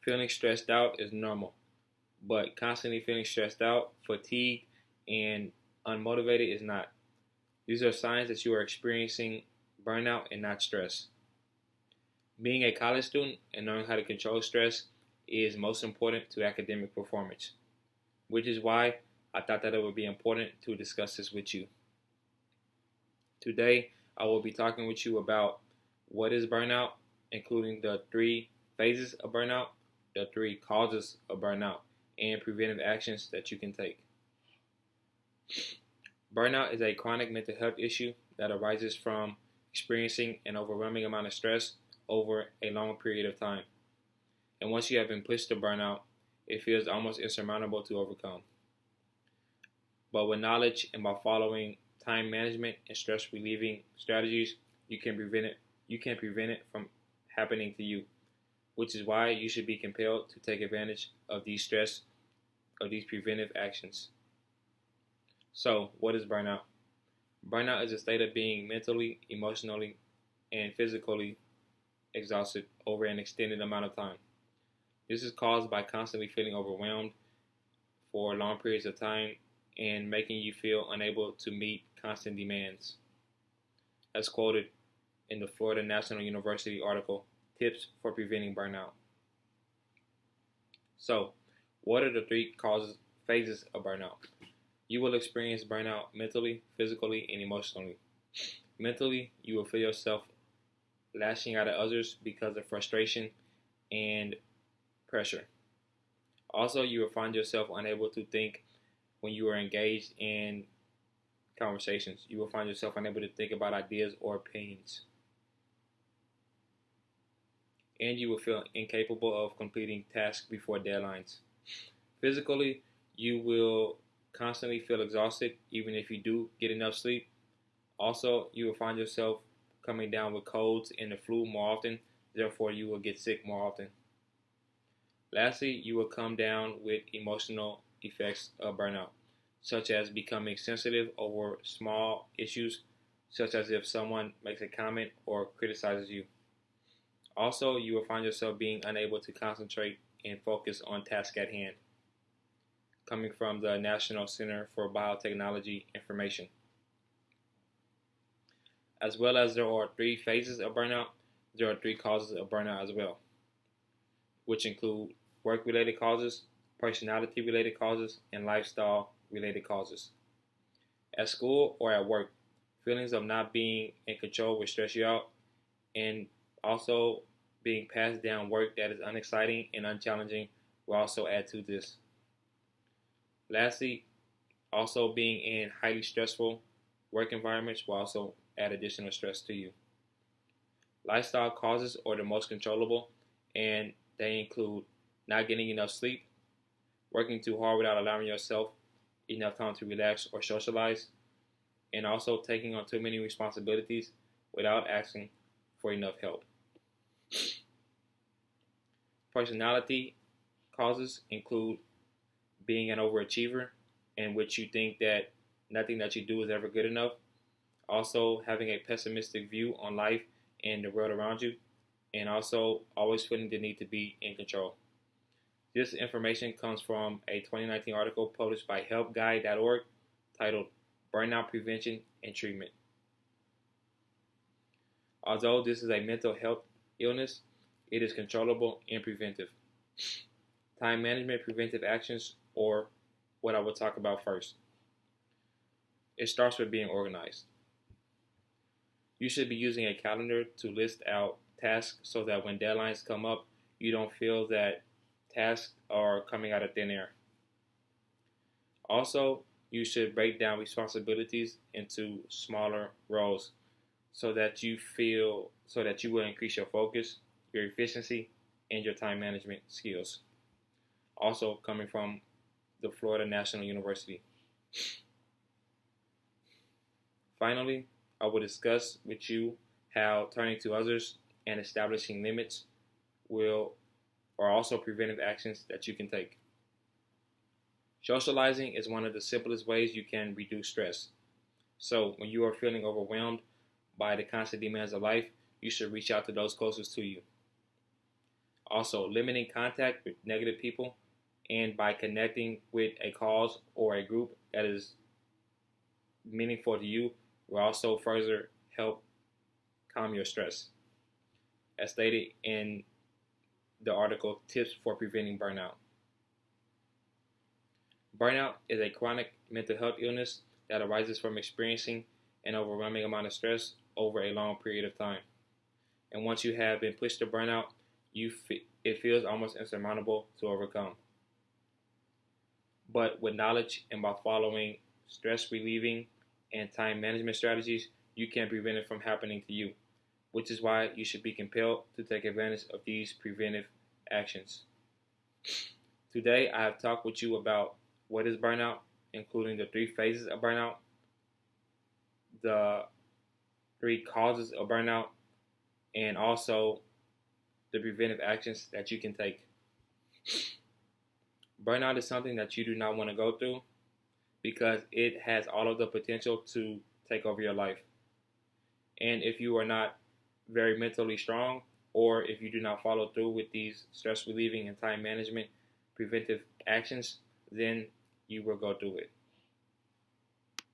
Feeling stressed out is normal, but constantly feeling stressed out, fatigued, and unmotivated is not. These are signs that you are experiencing burnout and not stress. Being a college student and knowing how to control stress is most important to academic performance, which is why I thought that it would be important to discuss this with you. Today, I will be talking with you about what is burnout, including the 3 phases of burnout, the 3 causes of burnout, and preventive actions that you can take. Burnout is a chronic mental health issue that arises from experiencing an overwhelming amount of stress over a long period of time. And once you have been pushed to burnout, it feels almost insurmountable to overcome. But with knowledge and by following time management and stress relieving strategies, you can prevent it from happening to you, which is why you should be compelled to take advantage of these preventive actions. So, what is burnout? Burnout is a state of being mentally, emotionally, and physically exhausted over an extended amount of time. This is caused by constantly feeling overwhelmed for long periods of time and making you feel unable to meet constant demands. As quoted in the Florida National University article, Tips for Preventing Burnout. So, what are the 3 phases of burnout? You will experience burnout mentally, physically, and emotionally. Mentally, you will feel yourself lashing out at others because of frustration and pressure. Also, you will find yourself unable to think when you are engaged in conversations. You will find yourself unable to think about ideas or opinions. And you will feel incapable of completing tasks before deadlines. Physically, you will constantly feel exhausted even if you do get enough sleep. Also, you will find yourself coming down with colds and the flu more often, therefore you will get sick more often. Lastly, you will come down with emotional effects of burnout, such as becoming sensitive over small issues, such as if someone makes a comment or criticizes you. Also, you will find yourself being unable to concentrate and focus on tasks at hand, coming from the National Center for Biotechnology Information. As well as there are 3 phases of burnout, there are 3 causes of burnout as well, which include work-related causes, personality-related causes, and lifestyle-related causes. At school or at work, feelings of not being in control will stress you out, and also being passed down work that is unexciting and unchallenging will also add to this. Lastly, also being in highly stressful work environments will also add additional stress to you. Lifestyle causes are the most controllable, and they include not getting enough sleep, working too hard without allowing yourself enough time to relax or socialize, and also taking on too many responsibilities without asking for enough help. Personality causes include being an overachiever, in which you think that nothing that you do is ever good enough. Also, having a pessimistic view on life and the world around you, and also always feeling the need to be in control. This information comes from a 2019 article published by helpguide.org titled Burnout Prevention and Treatment. Although this is a mental health illness, it is controllable and preventive. Time management preventive actions, or what I will talk about first. It starts with being organized. You should be using a calendar to list out tasks so that when deadlines come up, you don't feel that tasks are coming out of thin air. Also, you should break down responsibilities into smaller roles so that you will increase your focus, your efficiency, and your time management skills. Also coming from the Florida National University. Finally, I will discuss with you how turning to others and establishing limits are also preventive actions that you can take. Socializing is one of the simplest ways you can reduce stress. So when you are feeling overwhelmed by the constant demands of life, you should reach out to those closest to you. Also, limiting contact with negative people and by connecting with a cause or a group that is meaningful to you will also further help calm your stress. As stated in the article, Tips for Preventing Burnout. Burnout is a chronic mental health illness that arises from experiencing an overwhelming amount of stress over a long period of time. And once you have been pushed to burnout, it feels almost insurmountable to overcome. But with knowledge and by following stress relieving and time management strategies, you can prevent it from happening to you, which is why you should be compelled to take advantage of these preventive actions. Today, I have talked with you about what is burnout, including the 3 phases of burnout, the 3 causes of burnout, and also the preventive actions that you can take. Burnout is something that you do not want to go through because it has all of the potential to take over your life. And if you are not very mentally strong, or if you do not follow through with these stress relieving and time management preventive actions, then you will go through it.